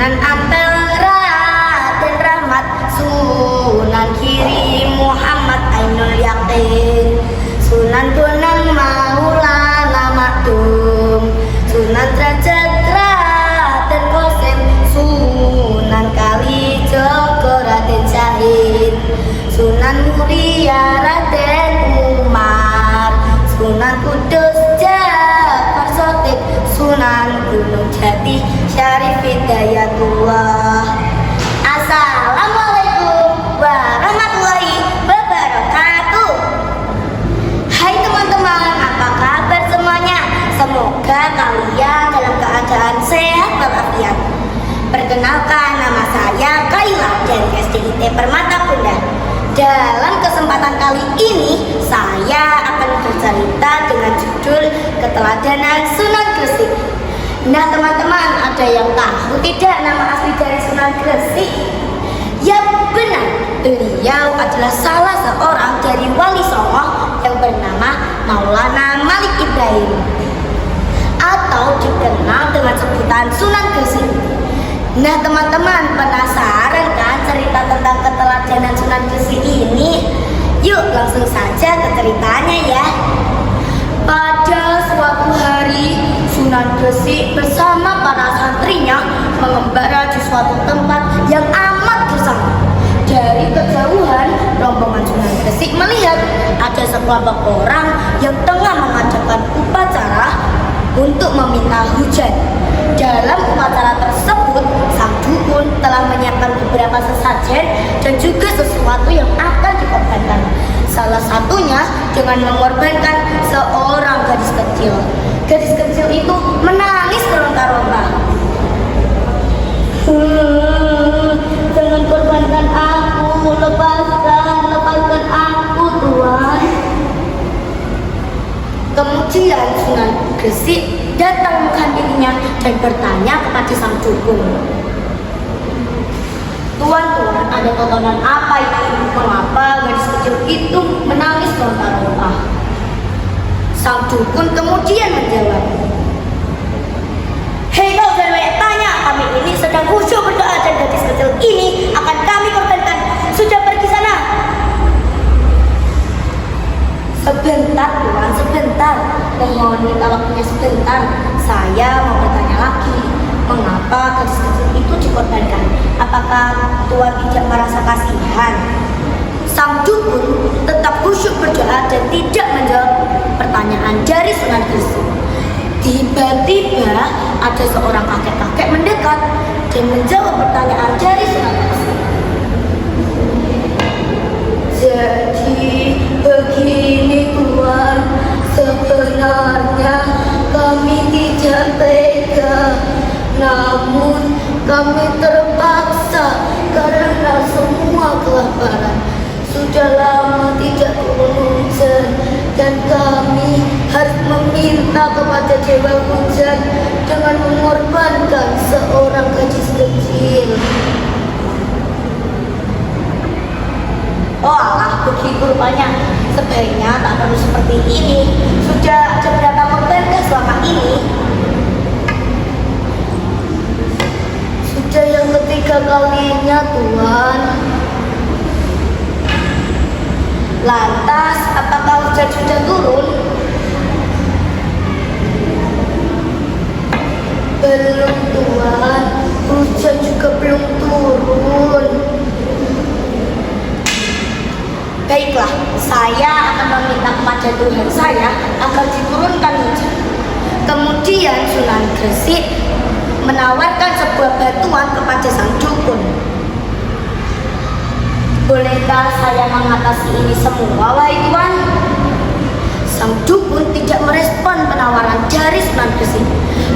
Sunan Ampel Raden Rahmat, Sunan Kiri Muhammad Ainul Yakin, Sunan Bonang Maulana Maktum, Sunan Derajat Raden Qasim, Sunan Kalijogo Raden Syahid, Sunan Muria Raden Umar, Sunan Kudus Jafar Shotib, Sunan Gunung Jati Syarif Hidayatullah. Assalamualaikum warahmatullahi wabarakatuh. Hai teman-teman, apa kabar semuanya? Semoga kalian dalam keadaan sehat walafiat. Perkenalkan, nama saya Kaila dari SDIT Permata Bunda. Dalam kesempatan kali ini saya akan bercerita dengan judul Keteladanan Sunan Gresik. Nah teman-teman, ada yang tahu tidak nama asli dari Sunan Gresik? Ya benar, beliau adalah salah seorang dari Wali Songo yang bernama Maulana Malik Ibrahim, atau dikenal dengan sebutan Sunan Gresik. Nah teman-teman, penasaran kan cerita tentang keteladanan Sunan Gresik ini? Yuk langsung saja ke ceritanya ya. Pada suatu hari, Sunan Gresik bersama para santrinya mengembara di suatu tempat yang amat gersang. Dari kejauhan, rombongan Sunan Gresik melihat ada sekelompok orang yang tengah mengadakan upacara untuk meminta hujan. Dalam upacara tersebut, sang dukun telah menyiapkan beberapa sesajen dan juga sesuatu yang akan dikorbankan. Salah satunya dengan mengorbankan seorang gadis kecil. Gadis kecil itu menangis meronta-ronta. Jangan korbankan aku, lepaskan aku Tuhan. Kemudian Sunan Gresik datang menghampirinya dan bertanya kepada sang dukun, Tuan, ada tontonan apa ini? Mengapa gadis kecil itu menangis meronta-ronta? Sang dukun kemudian menjawab, hei kau jangan banyak tanya, kami ini sedang khusyuk berdoa dan gadis kecil ini akan kami korbankan. Sudah pergi sana. Sebentar Tuan, sebentar. Mohon minta waktunya sebentar. Saya mau bertanya lagi. Mengapa gadis kecil itu dikorbankan? Apakah Tuan tidak merasa kasihan? Sang dukun tetap khusyuk berdoa dan tidak menjawab pertanyaan dari Sunan Gresik. Tiba-tiba ada seorang kakek-kakek mendekat dan menjawab pertanyaan dari Sunan Gresik. Jadi begini Tuan, sebenarnya kami tidak tega, namun kami terpaksa karena semua kelaparan. Sudah lama tidak turun hujan dan kami harus meminta kepada Dewa Hujan dengan mengorbankan seorang gadis kecil. Oh alah, begitu rupanya. Sebaiknya tak perlu seperti ini. Sudah ada berapa korban selama ini? Sudah yang ketiga kalinya Tuhan. Lantas apakah hujan sudah turun? Belum Tuhan, hujan juga belum turun. Baiklah, saya akan meminta kepada Tuhan saya agar diturunkan hujan. Kemudian Sunan Gresik menawarkan sebuah bantuan kepada sang dukun. Bolehkah saya mengatasi ini semua, wahai Tuan? Sang dukun tidak merespon penawaran dari Sunan Gresik.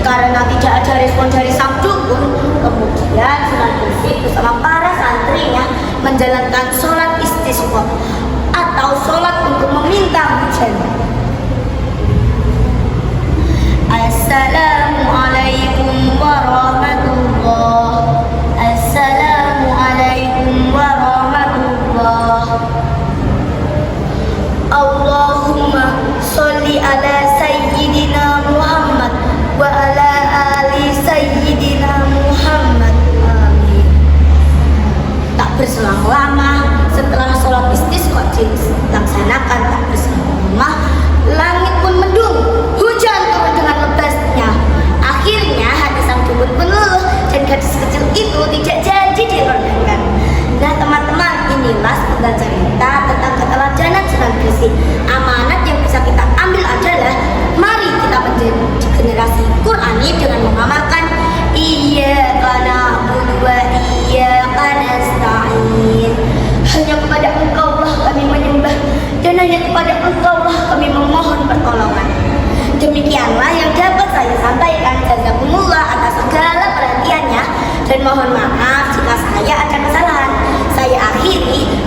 Karena tidak ada respon dari sang dukun, kemudian Sunan Gresik bersama para santrinya menjalankan sholat istisqa atau sholat untuk meminta hujan. Assalamualaikum warahmatullah. Assalamualaikum warahmatullah. Allahumma sholli ala sayyidina Muhammad wa ala ali sayyidina Muhammad. bercerita tentang keteladanan Sunan Gresik. Amanat yang bisa kita ambil adalah mari kita menjadi generasi Qurani dengan mengamalkan iyyaka na'budu wa iyyaka nasta'in. Hanya kepada Engkau lah kami menyembah dan hanya kepada Engkau lah kami memohon pertolongan. Demikianlah yang dapat saya sampaikan. Jazakumullah atas segala perhatiannya dan mohon maaf jika saya ada kesalahan. Saya akhiri.